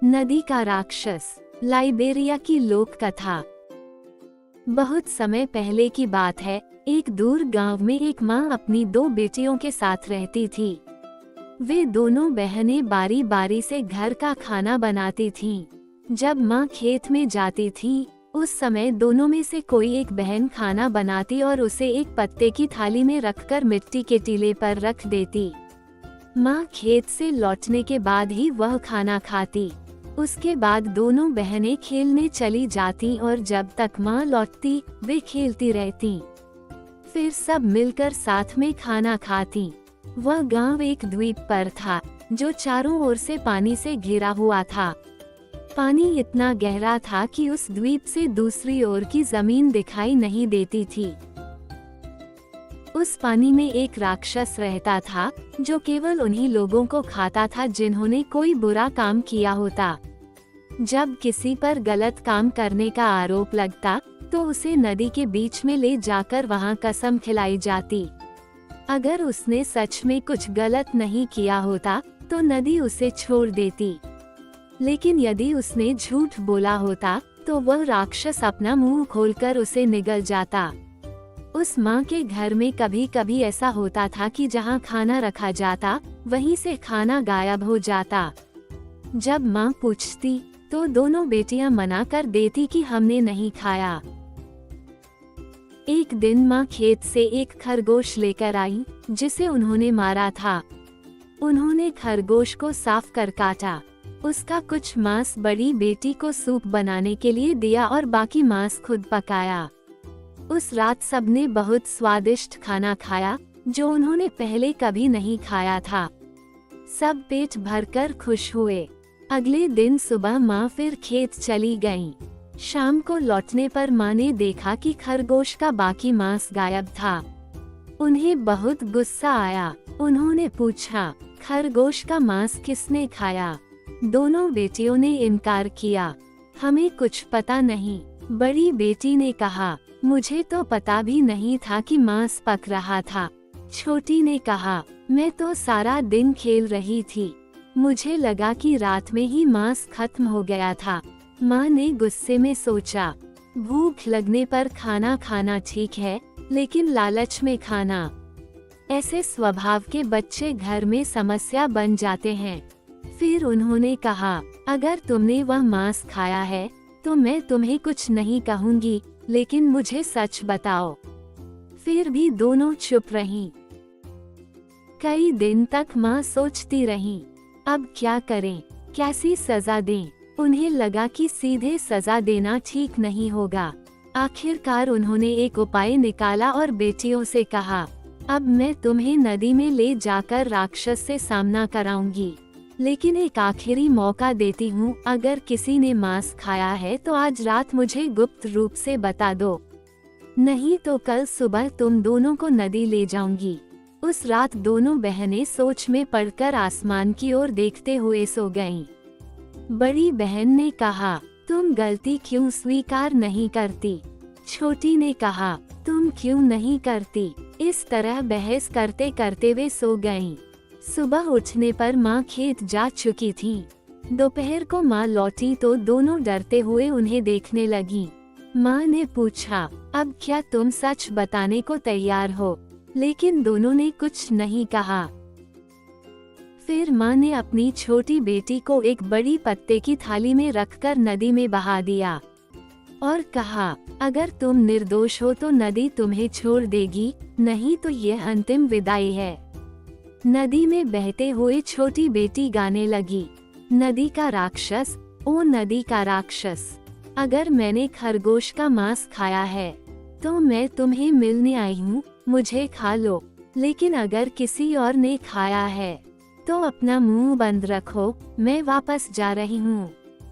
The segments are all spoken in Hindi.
नदी का राक्षस। लाइबेरिया की लोक कथा। बहुत समय पहले की बात है। एक दूर गांव में एक माँ अपनी दो बेटियों के साथ रहती थी। वे दोनों बहनें बारी बारी से घर का खाना बनाती थीं। जब माँ खेत में जाती थी, उस समय दोनों में से कोई एक बहन खाना बनाती और उसे एक पत्ते की थाली में रखकर मिट्टी के टीले पर रख देती। माँ खेत से लौटने के बाद ही वह खाना खाती। उसके बाद दोनों बहनें खेलने चली जाती और जब तक माँ लौटती वे खेलती रहती। फिर सब मिलकर साथ में खाना खाती। वह गांव एक द्वीप पर था जो चारों ओर से पानी से घिरा हुआ था। पानी इतना गहरा था कि उस द्वीप से दूसरी ओर की जमीन दिखाई नहीं देती थी। उस पानी में एक राक्षस रहता था जो केवल उन्हीं लोगों को खाता था जिन्होंने कोई बुरा काम किया होता। जब किसी पर गलत काम करने का आरोप लगता तो उसे नदी के बीच में ले जाकर वहां कसम खिलाई जाती। अगर उसने सच में कुछ गलत नहीं किया होता तो नदी उसे छोड़ देती, लेकिन यदि उसने झूठ बोला होता तो वह राक्षस अपना मुंह खोलकर उसे निगल जाता। उस माँ के घर में कभी कभी ऐसा होता था कि जहाँ खाना रखा जाता वहीं से खाना गायब हो जाता। जब माँ पूछती तो दोनों बेटियां मना कर देती कि हमने नहीं खाया। एक दिन माँ खेत से एक खरगोश लेकर आई जिसे उन्होंने मारा था। उन्होंने खरगोश को साफ कर काटा। उसका कुछ मांस बड़ी बेटी को सूप बनाने के लिए दिया और बाकी मांस खुद पकाया। उस रात सबने बहुत स्वादिष्ट खाना खाया जो उन्होंने पहले कभी नहीं खाया था। सब पेट भरकर खुश हुए। अगले दिन सुबह माँ फिर खेत चली गईं। शाम को लौटने पर माँ ने देखा कि खरगोश का बाकी मांस गायब था। उन्हें बहुत गुस्सा आया। उन्होंने पूछा, खरगोश का मांस किसने खाया? दोनों बेटियों ने इनकार किया, हमें कुछ पता नहीं। बड़ी बेटी ने कहा, मुझे तो पता भी नहीं था कि मांस पक रहा था। छोटी ने कहा, मैं तो सारा दिन खेल रही थी, मुझे लगा कि रात में ही मांस खत्म हो गया था। माँ ने गुस्से में सोचा, भूख लगने पर खाना खाना ठीक है, लेकिन लालच में खाना, ऐसे स्वभाव के बच्चे घर में समस्या बन जाते हैं। फिर उन्होंने कहा, अगर तुमने वह मांस खाया है तो मैं तुम्हें कुछ नहीं कहूँगी, लेकिन मुझे सच बताओ। फिर भी दोनों चुप रहीं। कई दिन तक माँ सोचती रहीं, अब क्या करें, कैसी सजा दें। उन्हें लगा कि सीधे सजा देना ठीक नहीं होगा। आखिरकार उन्होंने एक उपाय निकाला और बेटियों से कहा, अब मैं तुम्हें नदी में ले जाकर राक्षस से सामना कराऊंगी, लेकिन एक आखिरी मौका देती हूँ। अगर किसी ने मांस खाया है तो आज रात मुझे गुप्त रूप से बता दो, नहीं तो कल सुबह तुम दोनों को नदी ले जाऊंगी। उस रात दोनों बहनें सोच में पड़कर आसमान की ओर देखते हुए सो गईं। बड़ी बहन ने कहा, तुम गलती क्यों स्वीकार नहीं करती? छोटी ने कहा, तुम क्यों नहीं करती? इस तरह बहस करते करते वे सो गईं। सुबह उठने पर माँ खेत जा चुकी थी। दोपहर को माँ लौटी तो दोनों डरते हुए उन्हें देखने लगीं। माँ ने पूछा, अब क्या तुम सच बताने को तैयार हो? लेकिन दोनों ने कुछ नहीं कहा। फिर माँ ने अपनी छोटी बेटी को एक बड़ी पत्ते की थाली में रखकर नदी में बहा दिया और कहा, अगर तुम निर्दोष हो तो नदी तुम्हें छोड़ देगी, नहीं तो यह अंतिम विदाई है। नदी में बहते हुए छोटी बेटी गाने लगी, नदी का राक्षस, ओ नदी का राक्षस, अगर मैंने खरगोश का मांस खाया है तो मैं तुम्हें मिलने आई हूँ, मुझे खा लो। लेकिन अगर किसी और ने खाया है तो अपना मुंह बंद रखो, मैं वापस जा रही हूँ।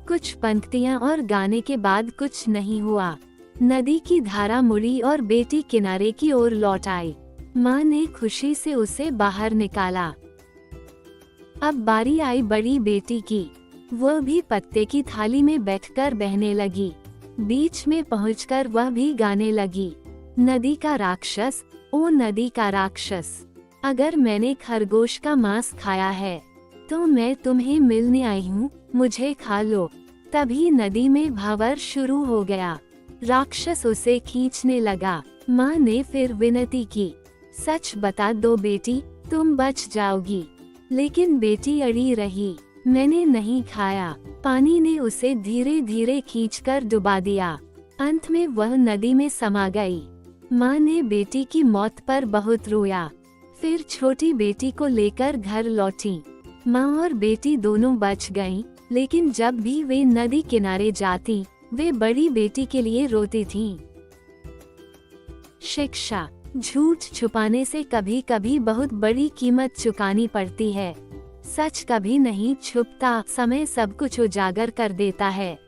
कुछ पंक्तियाँ और गाने के बाद कुछ नहीं हुआ। नदी की धारा मुड़ी और बेटी किनारे की ओर लौट आई। माँ ने खुशी से उसे बाहर निकाला। अब बारी आई बड़ी बेटी की। वह भी पत्ते की थाली में बैठकर बहने लगी। बीच में पहुंचकर वह भी गाने लगी, नदी का राक्षस, ओ नदी का राक्षस, अगर मैंने खरगोश का मांस खाया है तो मैं तुम्हें मिलने आई हूँ, मुझे खा लो। तभी नदी में भंवर शुरू हो गया। राक्षस उसे खींचने लगा। माँ ने फिर विनती की, सच बता दो बेटी, तुम बच जाओगी। लेकिन बेटी अड़ी रही, मैंने नहीं खाया। पानी ने उसे धीरे धीरे खींचकर डुबा दिया। अंत में वह नदी में समा गई। माँ ने बेटी की मौत पर बहुत रोया। फिर छोटी बेटी को लेकर घर लौटी। माँ और बेटी दोनों बच गईं, लेकिन जब भी वे नदी किनारे जाती, वे बड़ी बेटी के लिए रोती थीं। शिक्षा, झूठ छुपाने से कभी कभी बहुत बड़ी कीमत चुकानी पड़ती है। सच कभी नहीं छुपता, समय सब कुछ उजागर कर देता है।